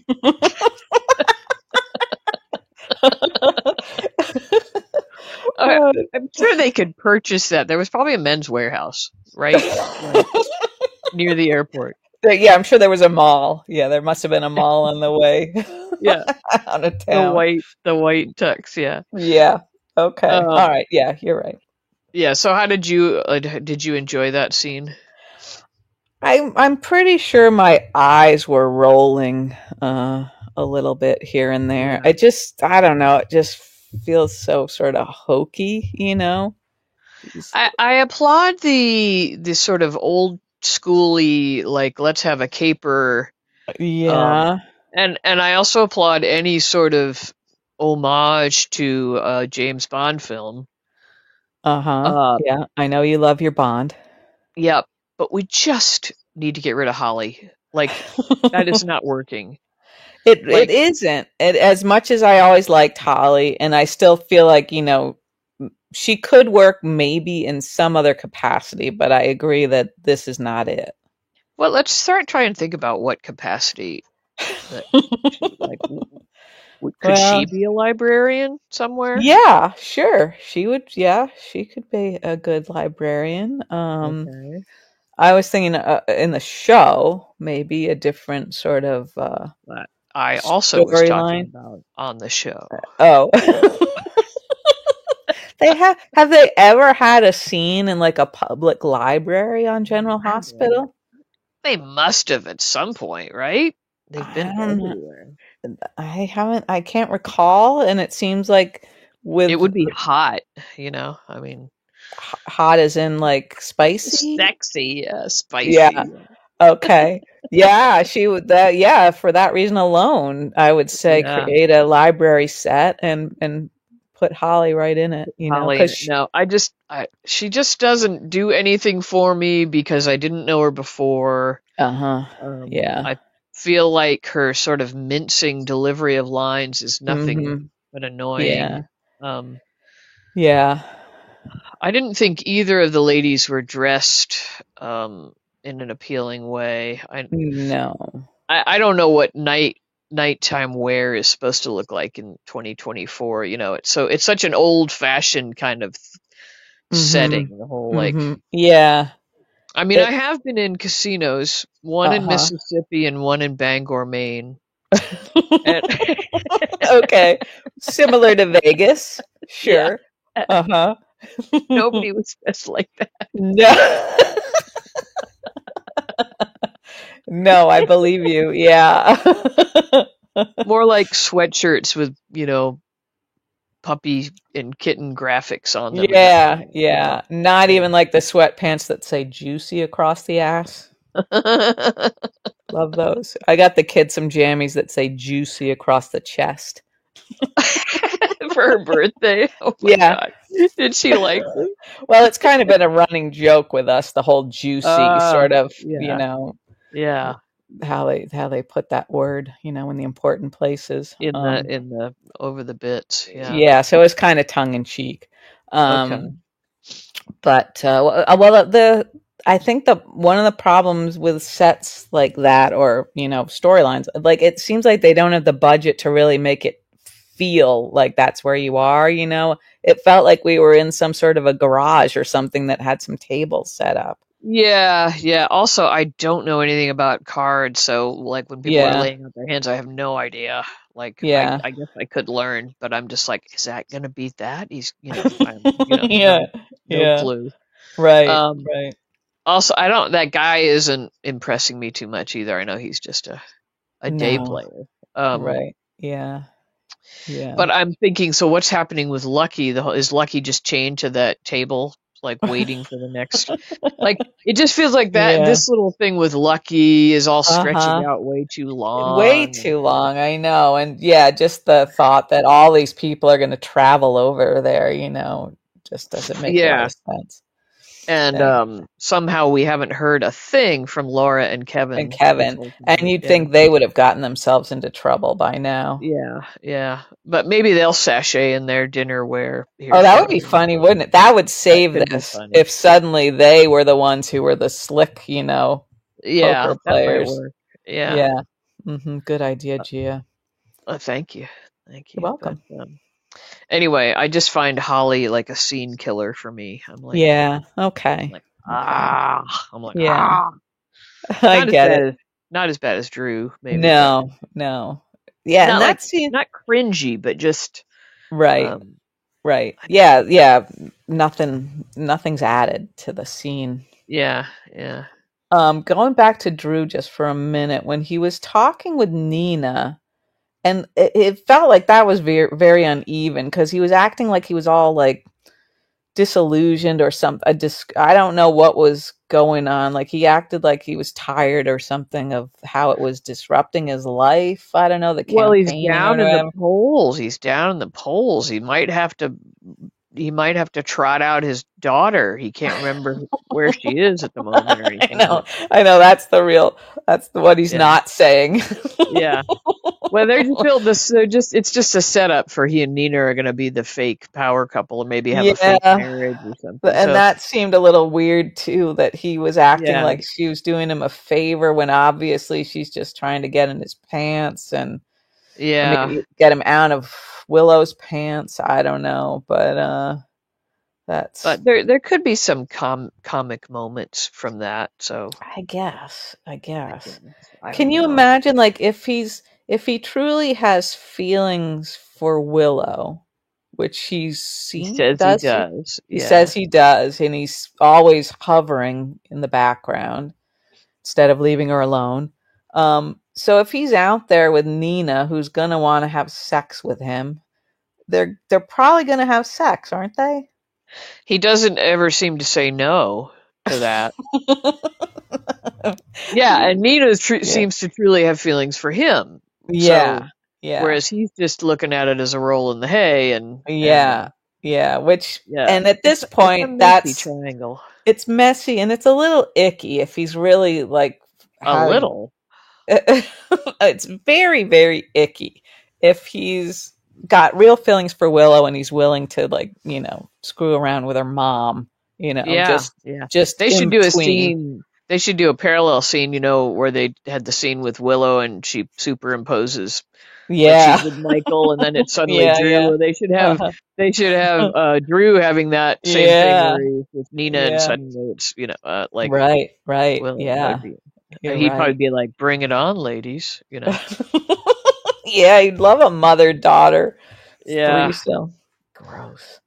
I'm sure they could purchase that. There was probably a Men's Warehouse, right? Near the airport. Yeah, I'm sure there was a mall. Yeah, there must have been a mall on the way. Yeah. Out of town. The white tux, yeah. Yeah. Okay. All right. Yeah, you're right. Yeah, so how did you enjoy that scene? I'm pretty sure my eyes were rolling a little bit here and there. Yeah. I don't know, it just feels so sort of hokey, I applaud the sort of old schooly, like, let's have a caper. Yeah. And I also applaud any sort of homage to a James Bond film. Yeah, I know you love your Bond. Yep, but we just need to get rid of Holly. Like, that is not working. It isn't. As much as I always liked Holly, and I still feel like, she could work maybe in some other capacity, but I agree that this is not it. Well, let's start trying to think about what capacity. Could she be a librarian somewhere? Yeah, sure. She would. Yeah, she could be a good librarian. Okay. I was thinking in the show, maybe a different sort of. I also was talking about on the show. Oh. Have they ever had a scene in like a public library on General Hospital? They must have at some point, right? They've been everywhere. I can't recall, and it seems like it would be hot, I mean, hot as in like spicy, sexy, spicy. Yeah. Okay. Yeah, she would. For that reason alone, I would say create a library set and put Holly right in it, Holly, because no, she just doesn't do anything for me because I didn't know her before. uh-huh. Yeah. I feel like her sort of mincing delivery of lines is nothing Mm-hmm. but Yeah. annoying. Um, Yeah. I didn't think either of the ladies were dressed in an appealing way. No. I don't know what nighttime wear is supposed to look like in 2024. It's such an old fashioned kind of Mm-hmm. setting. The whole like, Mm-hmm. Yeah. I mean, I It have been in casinos, one in uh-huh. Mississippi and one in Bangor, Maine, and Okay. Similar to Vegas. yeah, Sure. Uh-huh. nobody was dressed like that. No. No, I believe you. Yeah. More like sweatshirts with puppy and kitten graphics on them, and that kind Yeah, of yeah. Not yeah. even like the sweatpants that say juicy across the ass. Love those. I got the kid some jammies that say juicy across the chest. For her birthday. Oh my Yeah. god. Did she like them? Well, it's kind of been a running joke with us, the whole juicy sort of, Yeah. Yeah. how they put that word, in the important places. In the over the bits. Yeah. Yeah, so it's kind of tongue in cheek. Okay. Um, but well, the I think the one of the problems with sets like that, or storylines, like it seems like they don't have the budget to really make it feel like that's where you are. It felt like we were in some sort of a garage or something that had some tables set up. Yeah, yeah. Also, I don't know anything about cards, so like when people are Yeah, laying out their hands, I have no idea. Like I, yeah, I guess I could learn, but I'm just like, is that gonna be that? I'm, yeah, no yeah. clue. Right, Um, right, Also, that guy isn't impressing me too much either. I know he's just a day no, player. Um, right, yeah, yeah. but I'm thinking, so what's happening with Lucky? Is Lucky just chained to that table, like waiting for the next? Like it just feels like that. Yeah. This little thing with Lucky is all stretching Uh-huh. out way too Way long. too long, I know. And yeah, just the thought that all these people are going to travel over there, just doesn't make a lot Yeah, of sense. and And, somehow we haven't heard a thing from Laura and and Kevin this Kevin, whole and time. you'd Yeah. think they would have gotten themselves into trouble by now. Yeah, yeah. But maybe they'll sashay in their dinner wear here Oh, that would be shortly. funny, wouldn't it? That would That save could be this funny. if suddenly they were the ones who were the slick, Yeah, poker that might players. work. Yeah. Yeah. Good idea, Gia. Thank you. Thank You're you. But welcome. anyway, I just find Holly like a scene killer for me. Yeah. I'm Okay. like, Okay. I'm like, Yeah. I Not as get bad it. as not as bad as Drew, maybe, but No, no. Yeah, and not like that scene, not cringy, but just right, um right. Yeah, yeah. Nothing's added to the scene. yeah, yeah. Going back to Drew just for a minute, when he was talking with Nina, and it felt like that was very, very uneven because he was acting like he was all like disillusioned or something. I don't know what was going on. Like he acted like he was tired or something of how it was disrupting his life. I don't know, the Well, he's campaigning or down in the whatever. polls. He's down in the polls. He might have to trot out his daughter. He can't remember where she is at the moment or I anything, know, but I know. That's what he's yeah. not saying. Yeah. Well, they're just built this. It's just a setup for he and Nina are going to be the fake power couple, or maybe have a fake Yeah, marriage or something. and So that seemed a little weird too. That he was acting yeah, like she was doing him a favor when obviously she's just trying to get in his pants and or yeah. maybe get him out of Willow's pants. I don't know, but that's But there could be some comic moments from that. So I guess. I Can don't you know. imagine like if he truly has feelings for Willow, which He says he does does. he Yeah. says he does, and he's always hovering in the background instead of leaving her alone. So if he's out there with Nina, who's gonna want to have sex with him, they're probably gonna have sex, aren't they? He doesn't ever seem to say no to that. Yeah, and Nina Yeah. seems to truly have feelings for him. Yeah. So Yeah. Whereas he's just looking at it as a roll in the hay, and Yeah. Yeah. Which, yeah, and at this it's a point, messy triangle. it's messy and it's a little icky if he's really like A having, little. it's very, very icky if he's got real feelings for Willow and he's willing to, like, screw around with her mom, Yeah, yeah. just They in should do a between. scene. They should do a parallel scene, where they had the scene with Willow and she superimposes like she's Yeah. with Michael, and then it's suddenly Yeah. Yeah. Drew. They should have Uh-huh. Drew having that same thing Yeah. where he's with Nina, and Yeah. suddenly it's like Right. Right. Willow. Yeah. That'd be. You're He'd probably right. be like, "Bring it on, ladies." Yeah, you'd love a mother-daughter Yeah, threesome. Gross.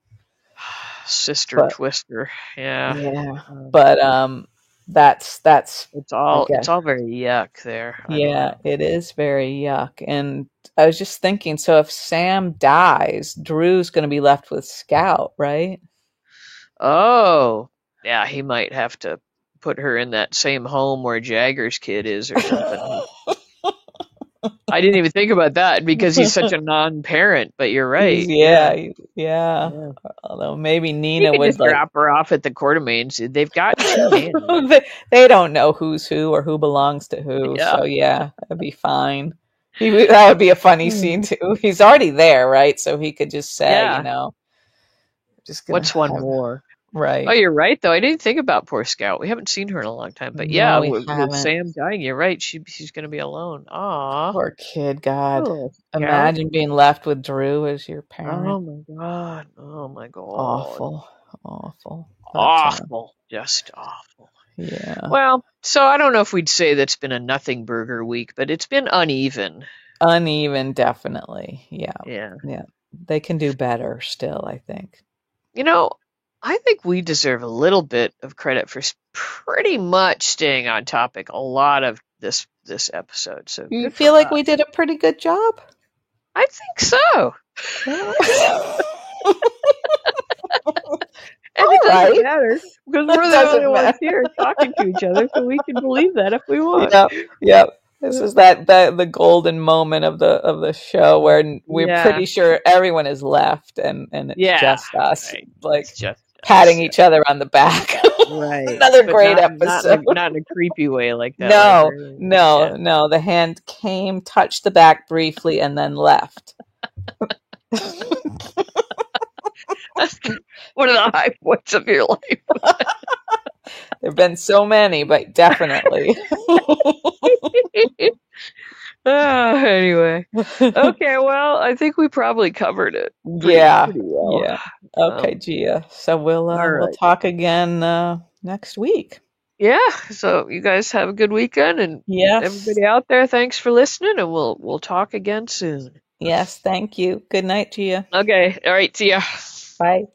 sister But twister. Yeah, yeah. um, But that's it's I all guess. it's all very yuck there. I don't Yeah, know. it is very yuck. And I was just thinking, so if Sam dies, Drew's going to be left with Scout, right? Oh, yeah, he might have to put her in that same home where Jagger's kid is or something. I didn't even think about that because he's such a non-parent, but you're He's right. yeah, Yeah. yeah. Yeah. Although maybe He Nina could would just like drop her off at the Quartermaines. They've got two nannies. they don't know who's who or who belongs to who. Yeah. So yeah, that'd be fine. That would be a funny scene Hmm. too. He's already there, right? So he could just say, Yeah. just gonna What's one have more? Oh, right. you're right, though. I didn't think about poor Scout. We haven't seen her in a long time. But No, yeah, we with haven't. Sam dying, you're right. She's going to be alone. Aw. Poor kid, God. Oh, Scout. Imagine being left with Drew as your Oh parent. my God. Oh my God. Awful. Awful. But Awful. Just awful. yeah. Well, so I don't know if we'd say that's been a nothing burger week, but it's been uneven. Uneven, definitely. Yeah. Yeah. Yeah. They can do better still, I think. You know, I think we deserve a little bit of credit for pretty much staying on topic a lot of this episide. So You good for feel like us. we did a pretty good job? I think so. And it doesn't Right. matter because It we're the doesn't only ones matter. here talking to each other, so we can believe that if we want. Yep. Yep. This is that the golden moment of the show where we're Yeah. pretty sure everyone is left and it's Yeah. just us, Right. like It's just patting us. each other on the back. Right. Another But great not episode. not in a creepy way like that. No, Like, no, yeah. no. The hand came, touched the back briefly, and then left. That's one of the high points of your life. There have been so many, but definitely. Anyway. Okay, well, I think we probably covered it Yeah, pretty well. yeah. Okay, Gia. So we'll All we'll right. talk again next week. Yeah, so you guys have a good weekend, and Yes. everybody out there, thanks for listening, and we'll talk again soon. Yes, thank you. Good night, Gia. Okay, all right, see ya. Bye.